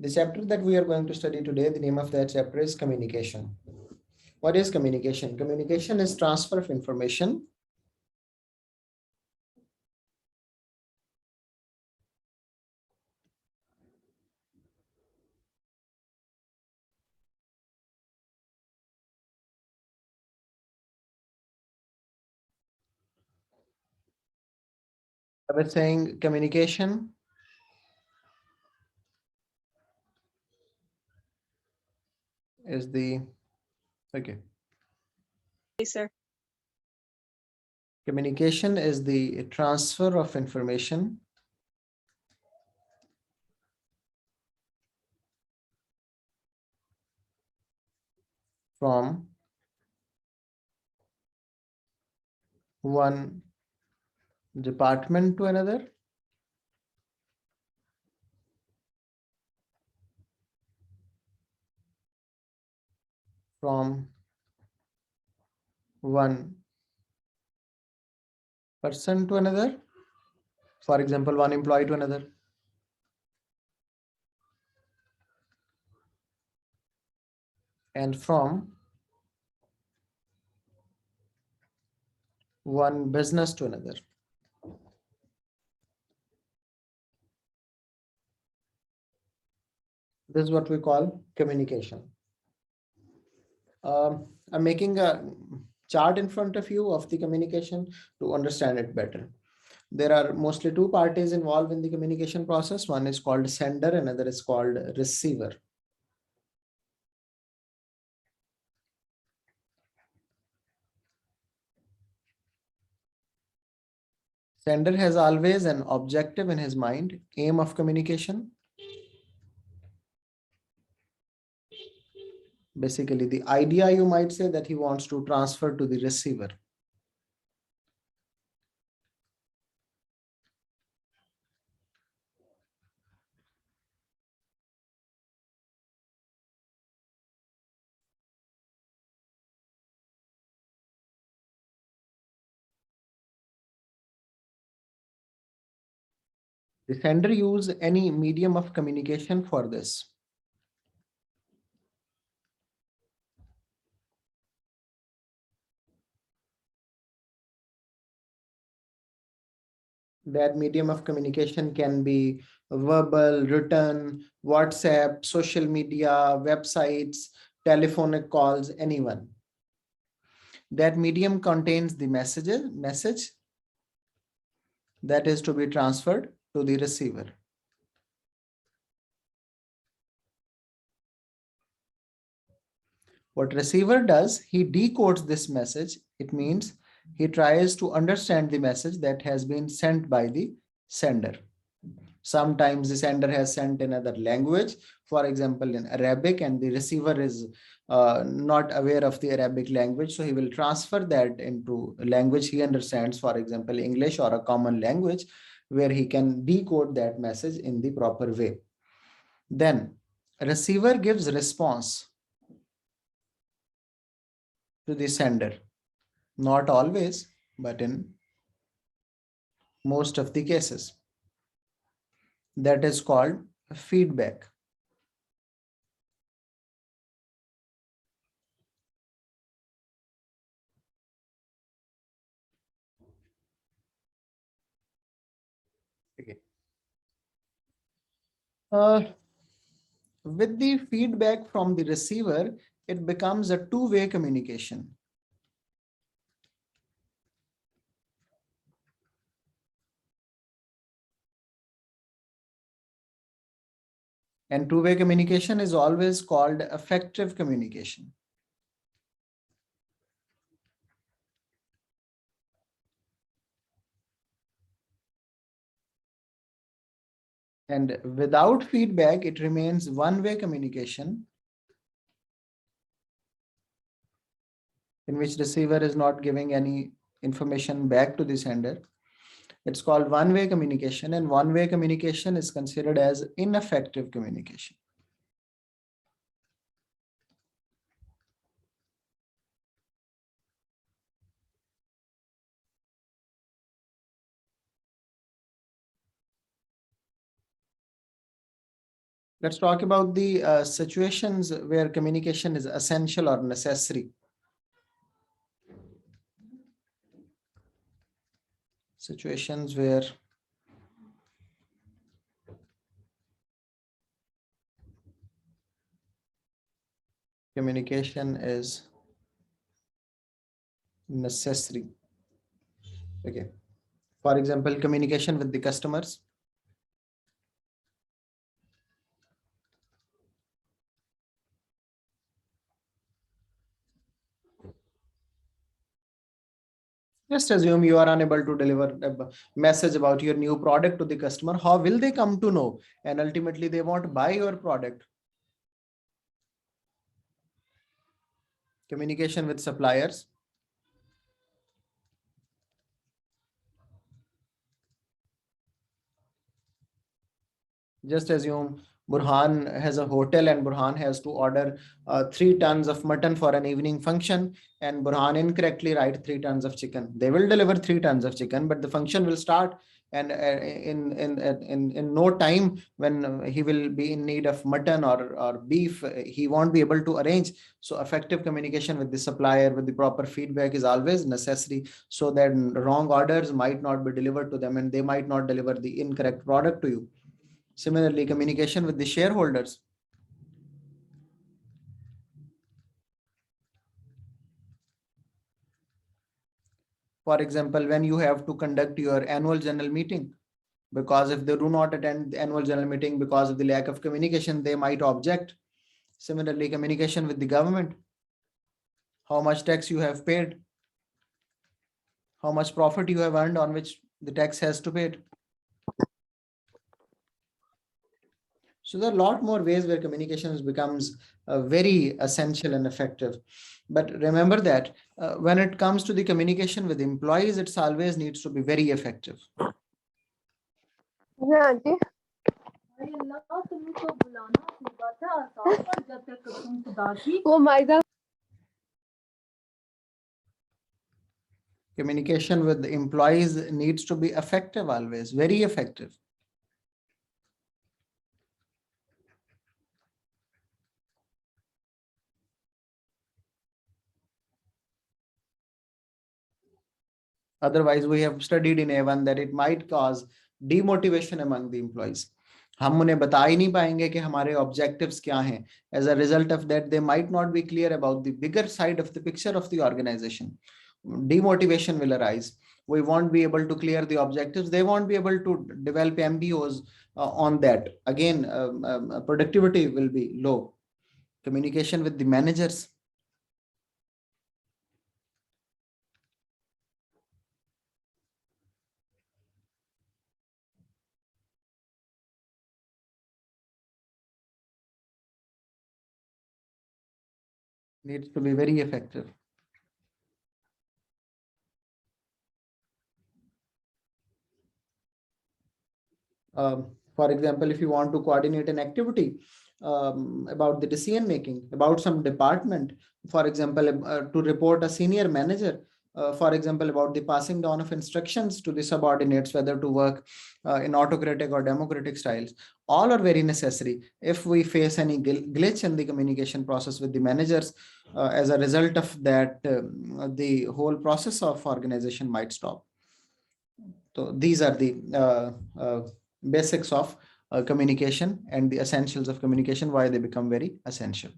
The chapter that we are going to study today, the name of that chapter is communication. What is communication? Communication is transfer of information I was saying communication is the, okay. Yes, sir. Communication is the transfer of information from one department to another, from one person to another, for example, one employee to another, and from one business to another. This is what we call communication. I'm making a chart in front of you of the communication to understand it better. There are mostly two parties involved in the communication process. One is called sender, another is called receiver. Sender has always an objective in his mind, aim of communication. Basically, the idea, you might say, that he wants to transfer to the receiver. The sender use any medium of communication for this. That medium of communication can be verbal, written, WhatsApp, social media, websites, telephonic calls, anyone. That medium contains the message that is to be transferred to the receiver. What receiver does, he decodes this message. It means he tries to understand the message that has been sent by the sender. Sometimes the sender has sent in another language, for example, in Arabic, and the receiver is not aware of the Arabic language. So he will transfer that into a language he understands, for example, English or a common language, where he can decode that message in the proper way. Then receiver gives response to the sender. Not always, but in most of the cases. That is called feedback. Okay. With the feedback from the receiver, it becomes a two-way communication. And two-way communication is always called effective communication. And without feedback, it remains one-way communication in which receiver is not giving any information back to the sender. It's called one-way communication, and one-way communication is considered as ineffective communication. Let's talk about the situations where communication is essential or necessary. Situations where communication is necessary. Okay. For example, communication with the customers. Just assume you are unable to deliver a message about your new product to the customer. How will they come to know? And ultimately, they won't buy your product. Communication with suppliers. Just assume Burhan has a hotel and Burhan has to order 3 tons of mutton for an evening function, and Burhan incorrectly write 3 tons of chicken. They will deliver 3 tons of chicken, but the function will start, and in no time, when he will be in need of mutton or beef, he won't be able to arrange. So effective communication with the supplier with the proper feedback is always necessary, so that wrong orders might not be delivered to them and they might not deliver the incorrect product to you. Similarly, communication with the shareholders. For example, when you have to conduct your annual general meeting, because if they do not attend the annual general meeting because of the lack of communication, they might object. Similarly, communication with the government. How much tax you have paid, how much profit you have earned on which the tax has to pay. So there are a lot more ways where communications becomes very essential and effective. But remember that when it comes to the communication with employees, it's always needs to be very effective. Yeah, जी वो माइदा Communication with the employees needs to be effective, always very effective. Otherwise, we have studied in A1 that it might cause demotivation among the employees. हम उन्हें बता ही नहीं पाएंगे कि हमारे objectives क्या हैं. As a result of that, they might not be clear about the bigger side of the picture of the organization. Demotivation will arise. We won't be able to clear the objectives. They won't be able to develop MBOs on that. Again, productivity will be low. Communication with the managers. Needs to be very effective. For example, if you want to coordinate an activity about the decision making, about some department, for example, to report a senior manager, for example, about the passing down of instructions to the subordinates, whether to work in autocratic or democratic styles, all are very necessary. If we face any glitch in the communication process with the managers, as a result of that, the whole process of organization might stop. So these are the basics of communication and the essentials of communication, why they become very essential.